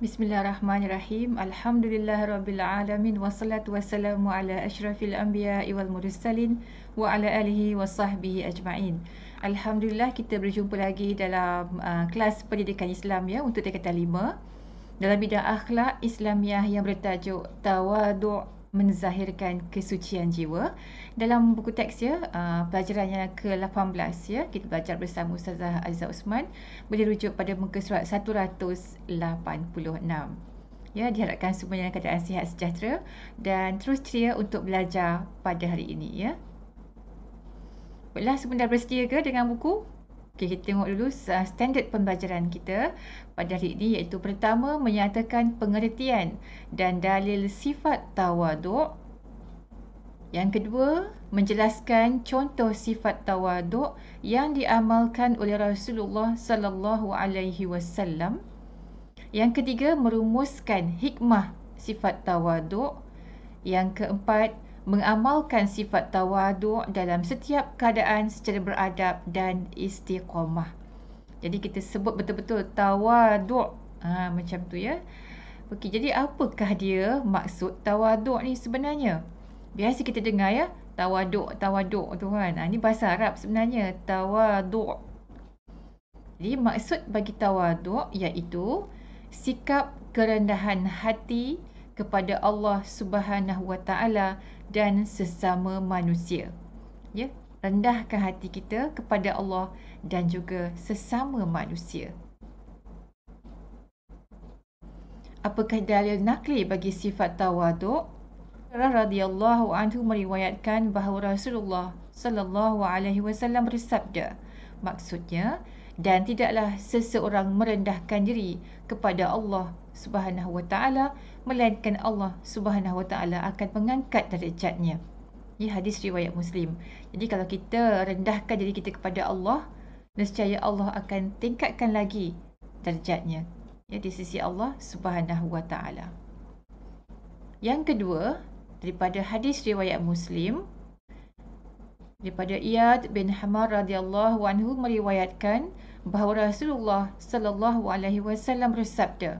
Bismillahirrahmanirrahim. Alhamdulillahirabbil wassalatu wassalamu ala asyrafil anbiya'i wal mursalin wa ala alihi wa sahbihi ajma'in. Alhamdulillah, kita berjumpa lagi dalam kelas pendidikan Islam ya untuk tingkatan 5 dalam bidang akhlak Islamiah yang bertajuk Tawaduk Menzahirkan Kesucian Jiwa. Dalam buku teks ya, pelajaran yang ke-18 ya, kita belajar bersama Ustazah Azizah Osman, boleh rujuk pada muka surat 186. Ya, diharapkan semuanya keadaan sihat sejahtera dan terus ceria untuk belajar pada hari ini ya. Baiklah, semua dah bersedia ke dengan buku? Okey, kita tengok dulu standard pembelajaran kita pada hari ini, iaitu pertama, menyatakan pengertian dan dalil sifat tawaduk. Yang kedua, menjelaskan contoh sifat tawaduk yang diamalkan oleh Rasulullah sallallahu alaihi wasallam. Yang ketiga, merumuskan hikmah sifat tawaduk. Yang keempat, mengamalkan sifat tawaduk dalam setiap keadaan secara beradab dan istiqamah. Jadi kita sebut betul-betul tawaduk. Macam tu ya. Okey, jadi apakah dia maksud tawaduk ni sebenarnya? Biasa kita dengar ya, tawaduk tu kan. Ini bahasa Arab sebenarnya, tawaduk. Jadi maksud bagi tawaduk iaitu sikap kerendahan hati kepada Allah Subhanahu Wa Taala dan sesama manusia. Ya, rendahkan hati kita kepada Allah dan juga sesama manusia. Apakah dalil nakli bagi sifat tawaduk? Radhiyallahu anhu meriwayatkan bahawa Rasulullah sallallahu alaihi wasallam bersabda, maksudnya, dan tidaklah seseorang merendahkan diri kepada Allah Subhanahu wa taala melainkan Allah Subhanahu wa taala akan mengangkat derajatnya. Ini hadis riwayat Muslim. Jadi kalau kita rendahkan diri kita kepada Allah, nescaya Allah akan tingkatkan lagi derajatnya ya di sisi Allah Subhanahu wa taala. Yang kedua, daripada hadis riwayat Muslim, daripada Iyad bin Hamar radhiyallahu anhu meriwayatkan bahawa Rasulullah sallallahu alaihi wasallam bersabda,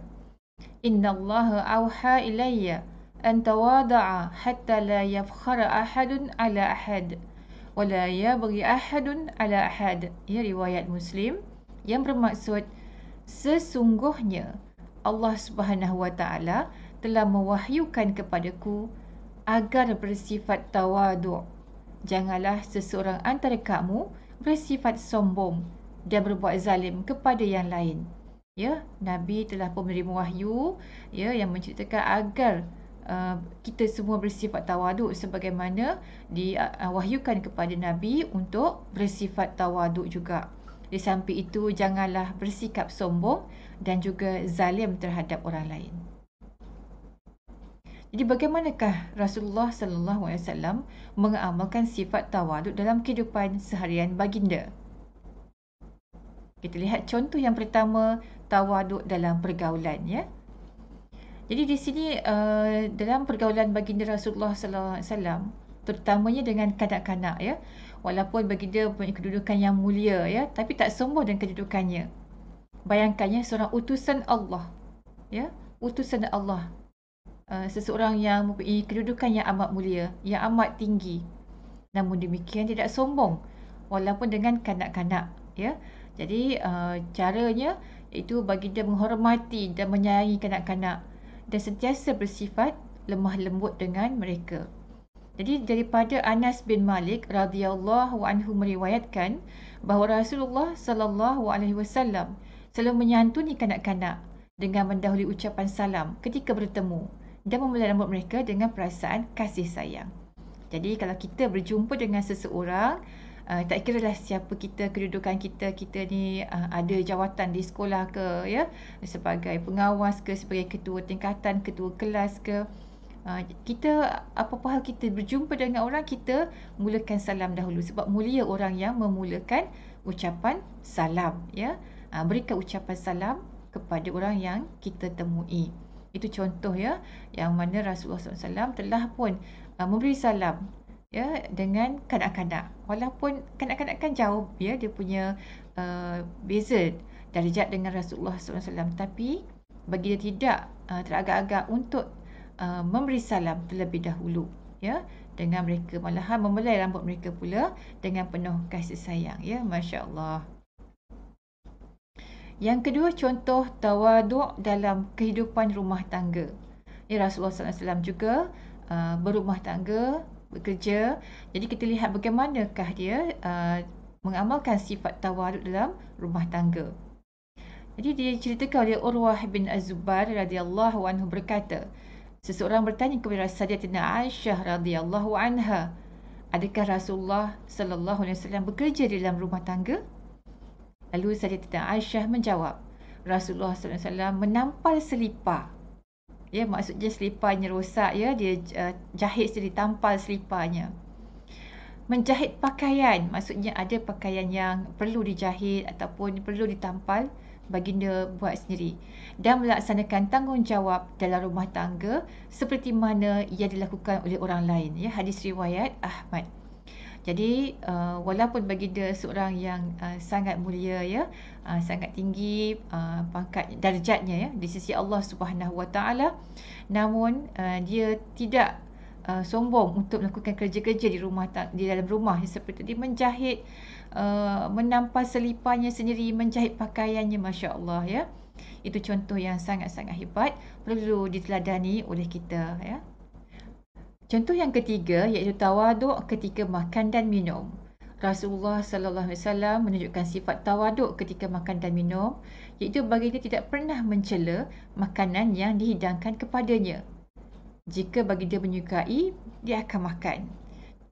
"Innallaha auha ilayya an tawada'a hatta la yafkhara ahadun ala ahad wa la yabghi ahadun ala ahad." Ya, riwayat Muslim yang bermaksud, sesungguhnya Allah Subhanahu wa taala telah mewahyukan kepadaku agar bersifat tawaduk. Janganlah seseorang antara kamu bersifat sombong dan berbuat zalim kepada yang lain. Ya, Nabi telah menerima wahyu ya yang menceritakan agar kita semua bersifat tawaduk sebagaimana diwahyukan kepada Nabi untuk bersifat tawaduk juga. Di samping itu, janganlah bersikap sombong dan juga zalim terhadap orang lain. Jadi bagaimanakah Rasulullah sallallahu alaihi wasallam mengamalkan sifat tawaduk dalam kehidupan seharian baginda? Kita lihat contoh yang pertama, tawaduk dalam pergaulan ya. Jadi di sini dalam pergaulan baginda Rasulullah sallallahu alaihi wasallam, terutamanya dengan kanak-kanak ya. Walaupun baginda punya kedudukan yang mulia ya, tapi tak sombong dengan kedudukannya. Bayangkannya seorang utusan Allah ya, utusan Allah. Seseorang yang mempunyai kedudukan yang amat mulia, yang amat tinggi. Namun demikian tidak sombong walaupun dengan kanak-kanak ya. Jadi caranya itu baginda menghormati dan menyayangi kanak-kanak dan sentiasa bersifat lemah lembut dengan mereka. Jadi daripada Anas bin Malik radhiyallahu anhu meriwayatkan bahawa Rasulullah sallallahu alaihi wasallam selalu menyantuni kanak-kanak dengan mendahului ucapan salam ketika bertemu dan membelai rambut mereka dengan perasaan kasih sayang. Jadi kalau kita berjumpa dengan seseorang, tak kiralah siapa kita, kedudukan kita ni ada jawatan di sekolah ke ya, sebagai pengawas ke, sebagai ketua tingkatan, ketua kelas ke, kita apa-apa hal kita berjumpa dengan orang, kita mulakan salam dahulu sebab mulia orang yang memulakan ucapan salam ya. Berikan ucapan salam kepada orang yang kita temui. Itu contoh ya, yang mana Rasulullah SAW telah pun memberi salam ya dengan kanak-kanak. Walaupun kanak-kanak kan jauh ya, dia punya beza darjat dengan Rasulullah SAW, tapi bagi dia tidak teragak-agak untuk memberi salam terlebih dahulu, ya, dengan mereka, malahan membelai rambut mereka pula dengan penuh kasih sayang, ya, masya-Allah. Yang kedua, contoh tawaduk dalam kehidupan rumah tangga. Ya, Rasulullah SAW juga berumah tangga, bekerja. Jadi kita lihat bagaimanakah dia mengamalkan sifat tawaduk dalam rumah tangga. Jadi dia ceritakan oleh Urwah bin Az-Zubair radhiyallahu anhu berkata, seseorang bertanya kepada Sayyidatina Aisyah radhiyallahu anha, adakah Rasulullah sallallahu alaihi wasallam bekerja di dalam rumah tangga? Lalu Sayyidatina Aisyah menjawab, Rasulullah sallallahu alaihi wasallam menampal selipar. Ya, maksudnya seliparnya rosak, ya, dia jahit sendiri, tampal seliparnya. Menjahit pakaian, maksudnya ada pakaian yang perlu dijahit ataupun perlu ditampal, baginda buat sendiri. Dan melaksanakan tanggungjawab dalam rumah tangga seperti mana ia dilakukan oleh orang lain. Ya, hadis riwayat Ahmad. Jadi walaupun baginda seorang yang sangat mulia, ya, sangat tinggi pangkat darjatnya, ya, di sisi Allah Subhanahu Wa Taala, namun dia tidak sombong untuk melakukan kerja-kerja di dalam rumah, seperti dia menjahit, menampal seliparnya sendiri, menjahit pakaiannya, masya-Allah, ya. Itu contoh yang sangat-sangat hebat, perlu diteladani oleh kita, ya. Contoh yang ketiga iaitu tawaduk ketika makan dan minum. Rasulullah sallallahu alaihi wasallam menunjukkan sifat tawaduk ketika makan dan minum, iaitu baginda tidak pernah mencela makanan yang dihidangkan kepadanya. Jika baginda menyukai, dia akan makan.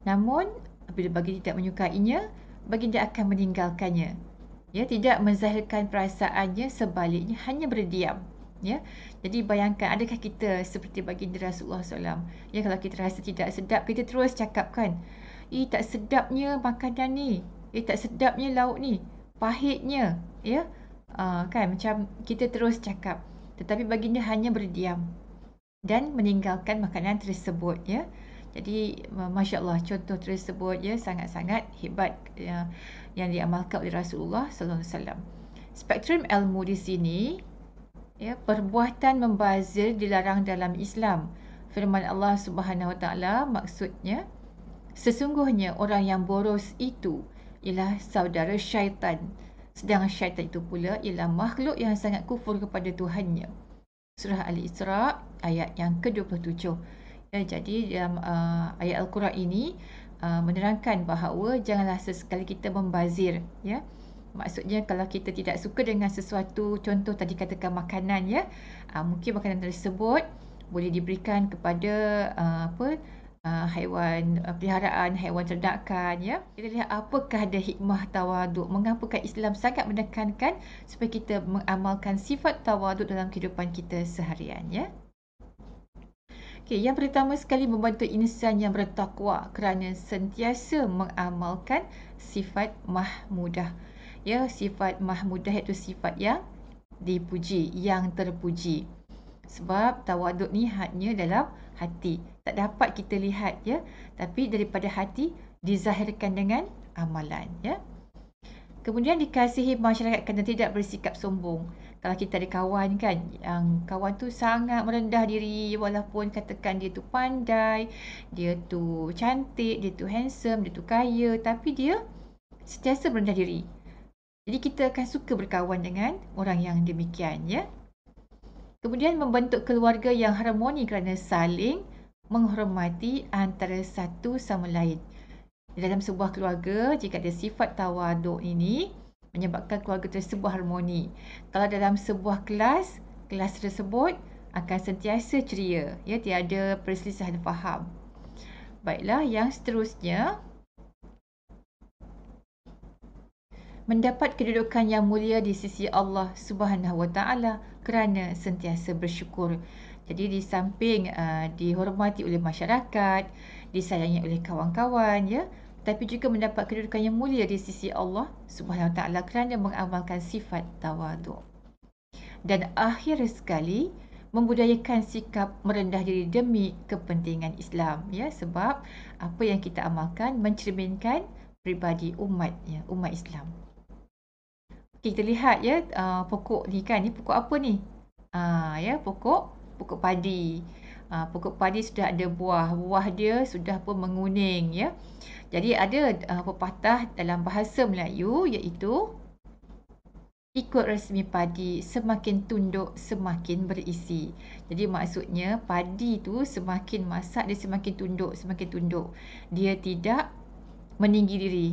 Namun apabila baginda tidak menyukainya, baginda akan meninggalkannya. Ya, tidak menzahirkan perasaannya, sebaliknya hanya berdiam. Ya, jadi bayangkan, adakah kita seperti baginda Rasulullah SAW? Ya, kalau kita rasa tidak sedap, kita terus cakapkan, tak sedapnya makanan ni, tak sedapnya lauk ni, pahitnya, ya, kan, macam kita terus cakap. Tetapi baginda hanya berdiam dan meninggalkan makanan tersebut, ya. Jadi masya-Allah, contoh tersebut, ya, sangat-sangat hebat, ya, yang diamalkan oleh Rasulullah sallallahu alaihi wasallam. Spektrum ilmu di sini, ya, perbuatan membazir dilarang dalam Islam. Firman Allah Subhanahu Wa Taala maksudnya, sesungguhnya orang yang boros itu ialah saudara syaitan, sedang syaitan itu pula ialah makhluk yang sangat kufur kepada Tuhannya. Surah Al-Isra ayat yang ke-27. Ya, jadi dalam ayat Al-Quran ini menerangkan bahawa janganlah sesekali kita membazir, ya. Maksudnya kalau kita tidak suka dengan sesuatu, contoh tadi katakan makanan, ya, mungkin makanan tersebut boleh diberikan kepada haiwan peliharaan, haiwan ternakan, ya. Kita lihat apakah ada hikmah tawaduk, mengapakah Islam sangat menekankan supaya kita mengamalkan sifat tawaduk dalam kehidupan kita seharian, ya. Okey, yang pertama sekali, membantu insan yang bertakwa kerana sentiasa mengamalkan sifat mahmudah. Ya, sifat mahmudah iaitu sifat yang dipuji, yang terpuji. Sebab tawaduk ni hanya dalam hati, tak dapat kita lihat, ya, tapi daripada hati dizahirkan dengan amalan, ya. Kemudian dikasihi masyarakat kerana tidak bersikap sombong. Kalau kita ada kawan, kan, yang kawan tu sangat merendah diri, walaupun katakan dia tu pandai, dia tu cantik, dia tu handsome, dia tu kaya, tapi dia sentiasa merendah diri. Jadi kita akan suka berkawan dengan orang yang demikian, ya. Kemudian membentuk keluarga yang harmoni kerana saling menghormati antara satu sama lain. Di dalam sebuah keluarga, jika ada sifat tawaduk ini, menyebabkan keluarga tersebut harmoni. Kalau dalam sebuah kelas, kelas tersebut akan sentiasa ceria, ya, tiada perselisihan faham. Baiklah, yang seterusnya, mendapat kedudukan yang mulia di sisi Allah Subhanahu Wa Taala kerana sentiasa bersyukur. Jadi di samping dihormati oleh masyarakat, disayangi oleh kawan-kawan, ya, tapi juga mendapat kedudukan yang mulia di sisi Allah Subhanahu Wa Taala kerana mengamalkan sifat tawaduk. Dan akhir sekali, membudayakan sikap merendah diri demi kepentingan Islam, ya, sebab apa yang kita amalkan mencerminkan pribadi umat, ya, umat Islam. Kita lihat, ya, pokok ni, kan, ni pokok apa ni? Ya, pokok padi. Pokok padi sudah ada buah, buah dia sudah pun menguning ya. Jadi ada pepatah dalam bahasa Melayu iaitu ikut resmi padi, semakin tunduk semakin berisi. Jadi maksudnya padi tu semakin masak dia semakin tunduk, semakin tunduk. Dia tidak meninggi diri.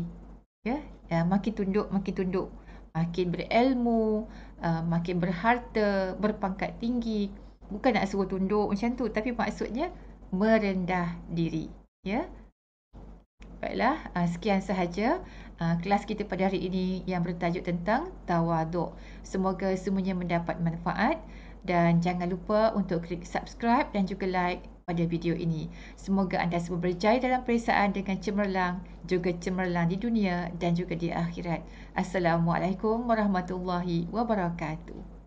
Ya, makin tunduk makin tunduk. Makin berilmu, makin berharta, berpangkat tinggi. Bukan nak suruh tunduk macam tu, tapi maksudnya merendah diri. Ya. Baiklah, sekian sahaja kelas kita pada hari ini yang bertajuk tentang tawaduk. Semoga semuanya mendapat manfaat dan jangan lupa untuk klik subscribe dan juga like pada video ini. Semoga anda semua berjaya dalam periksaan dengan cemerlang, juga cemerlang di dunia dan juga di akhirat. Assalamualaikum warahmatullahi wabarakatuh.